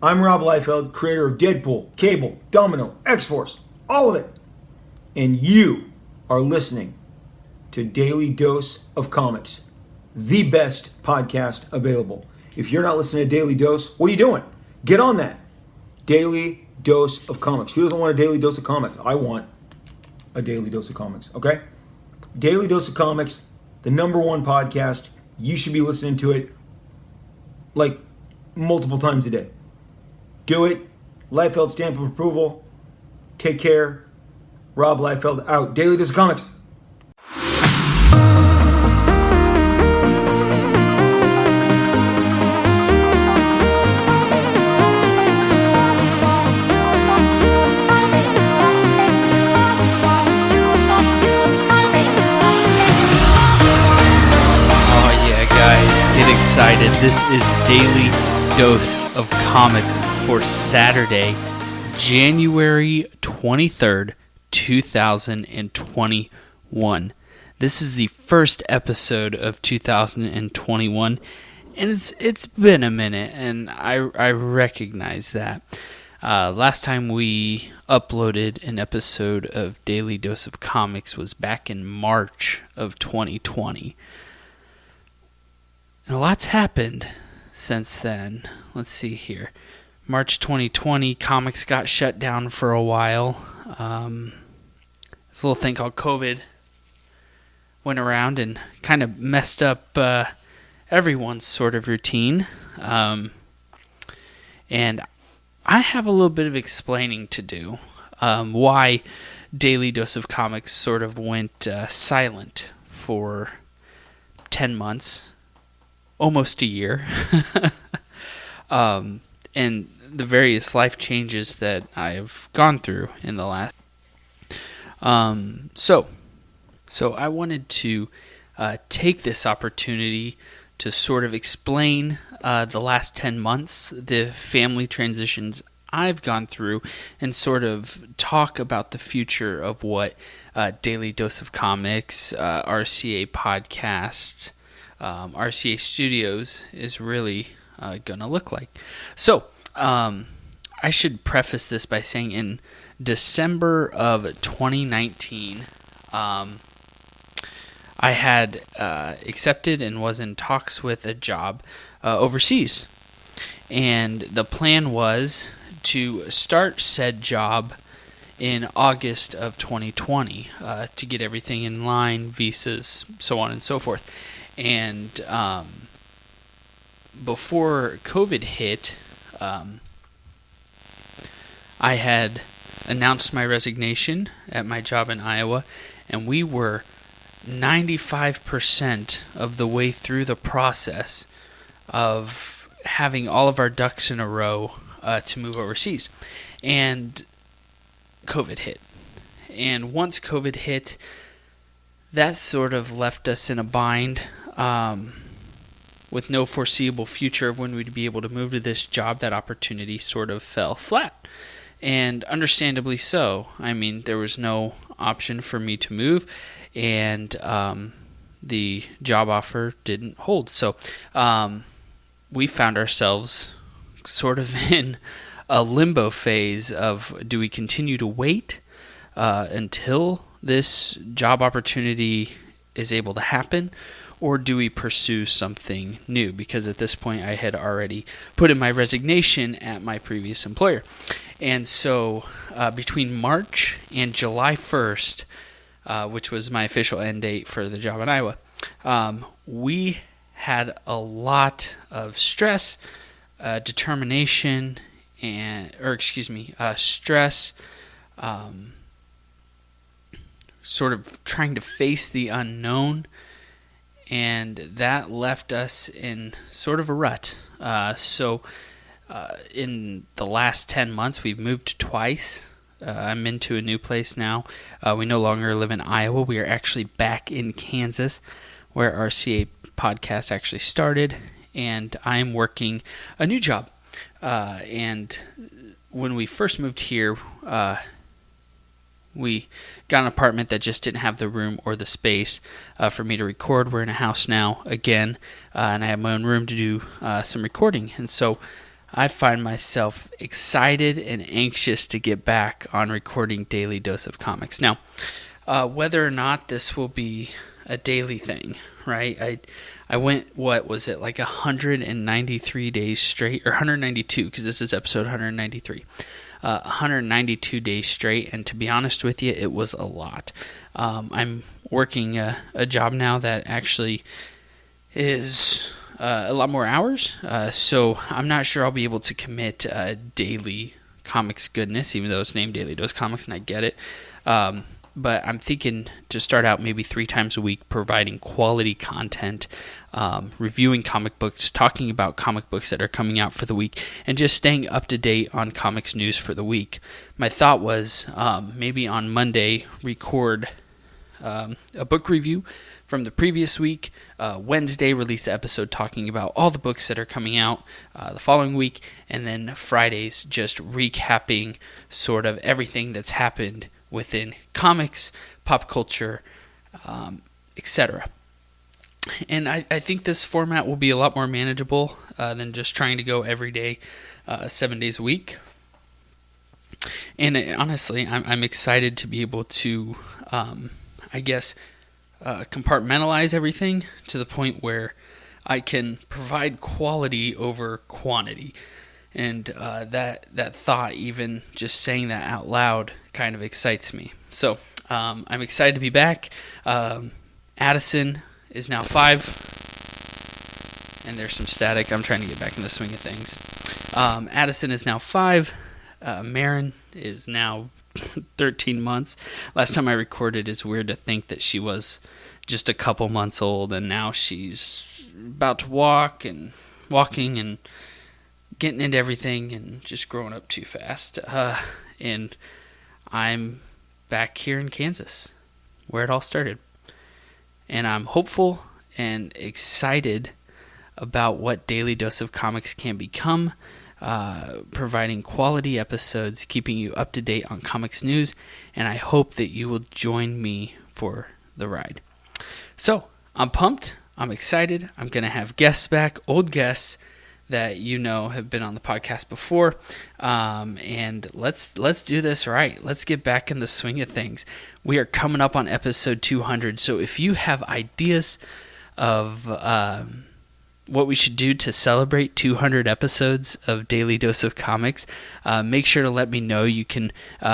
I'm Rob Liefeld, creator of Deadpool, Cable, Domino, X-Force, all of it. And you are listening to Daily Dose of Comics, the best podcast available. If you're not listening to Daily Dose, what are you doing? Get on that. Daily Dose of Comics. Who doesn't want a daily dose of comics? I want a daily dose of comics, okay? Daily Dose of Comics, the number one podcast. You should be listening to it like multiple times a day. Do it. Liefeld stamp of approval. Take care. Rob Liefeld out. Daily Dose of Comics. Get excited. This is Daily Dose of Comics for Saturday, January 23rd, 2021. This is the first episode of 2021, and it's been a minute, and I recognize that. Last time we uploaded an episode of Daily Dose of Comics was back in March of 2020. And a lot's happened since then. Let's see here. March 2020, comics got shut down for a while. This little thing called COVID went around and kind of messed up everyone's sort of routine. And I have a little bit of explaining to do why Daily Dose of Comics sort of went silent for 10 months. Almost a year, and the various life changes that I've gone through in the last. So I wanted to take this opportunity to sort of explain the last 10 months, the family transitions I've gone through, and sort of talk about the future of what Daily Dose of Comics, RCA podcast, RCA Studios is really going to look like. So, I should preface this by saying in December of 2019, I had accepted and was in talks with a job overseas. And the plan was to start said job in August of 2020 to get everything in line, visas, so on and so forth. And before COVID hit, I had announced my resignation at my job in Iowa, and we were 95% of the way through the process of having all of our ducks in a row to move overseas. And COVID hit. And once COVID hit, that sort of left us in a bind. With no foreseeable future of when we'd be able to move to this job. That opportunity sort of fell flat, and understandably so. I mean, there was no option for me to move, and the job offer didn't hold. So we found ourselves sort of in a limbo phase of, do we continue to wait until this job opportunity is able to happen, or do we pursue something new? Because at this point, I had already put in my resignation at my previous employer. And so between March and July 1st, which was my official end date for the job in Iowa, we had a lot of stress, determination, stress, sort of trying to face the unknown, and that left us in sort of a rut. In the last 10 months, we've moved twice. I'm into a new place now. We no longer live in Iowa. We are actually back in Kansas, where RCA podcast actually started, and I'm working a new job. And when we first moved here, we got an apartment that just didn't have the room or the space for me to record. We're in a house now again, and I have my own room to do some recording. And so I find myself excited and anxious to get back on recording Daily Dose of Comics. Now, whether or not this will be a daily thing, right? I went, what was it, like 193 days straight, or 192, because this is episode 193. 192 days straight, and to be honest with you, it was a lot. I'm working a job now that actually is a lot more hours, so I'm not sure I'll be able to commit daily comics goodness, even though it's named Daily Dose Comics, and I get it. But I'm thinking to start out maybe 3 times a week, providing quality content, reviewing comic books, talking about comic books that are coming out for the week, and just staying up to date on comics news for the week. My thought was maybe on Monday record a book review from the previous week. Wednesday release an episode talking about all the books that are coming out the following week, and then Fridays just recapping sort of everything that's happened within comics, pop culture, etc. And I think this format will be a lot more manageable than just trying to go every day, 7 days a week. And honestly, I'm excited to be able to, compartmentalize everything to the point where I can provide quality over quantity. And that thought, even just saying that out loud, kind of excites me. So I'm excited to be back. Addison is now 5. And there's some static. I'm trying to get back in the swing of things. Addison is now 5. Marin is now 13 months. Last time I recorded, it's weird to think that she was just a couple months old, and now she's about to walking and getting into everything and just growing up too fast. And I'm back here in Kansas, where it all started. And I'm hopeful and excited about what Daily Dose of Comics can become, providing quality episodes, keeping you up to date on comics news, and I hope that you will join me for the ride. So, I'm pumped. I'm excited. I'm going to have guests back, old guests that you know have been on the podcast before, and let's do this right. Let's get back in the swing of things. We are coming up on episode 200, so if you have ideas of what we should do to celebrate 200 episodes of Daily Dose of Comics, make sure to let me know. You can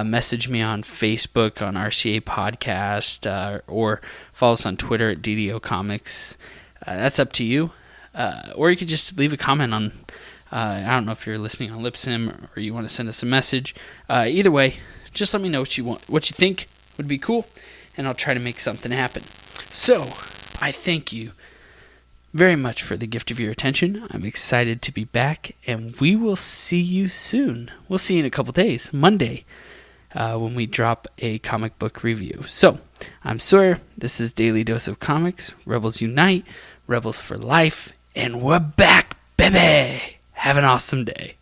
message me on Facebook on RCA Podcast, or follow us on Twitter at DDO Comics. That's up to you. Or you could just leave a comment on, I don't know if you're listening on Libsyn or you want to send us a message. Either way, just let me know what you think would be cool, and I'll try to make something happen. So, I thank you very much for the gift of your attention. I'm excited to be back, and we will see you soon. We'll see you in a couple days, Monday, when we drop a comic book review. So, I'm Sawyer. This is Daily Dose of Comics. Rebels Unite, Rebels for Life, and we're back, baby! Have an awesome day.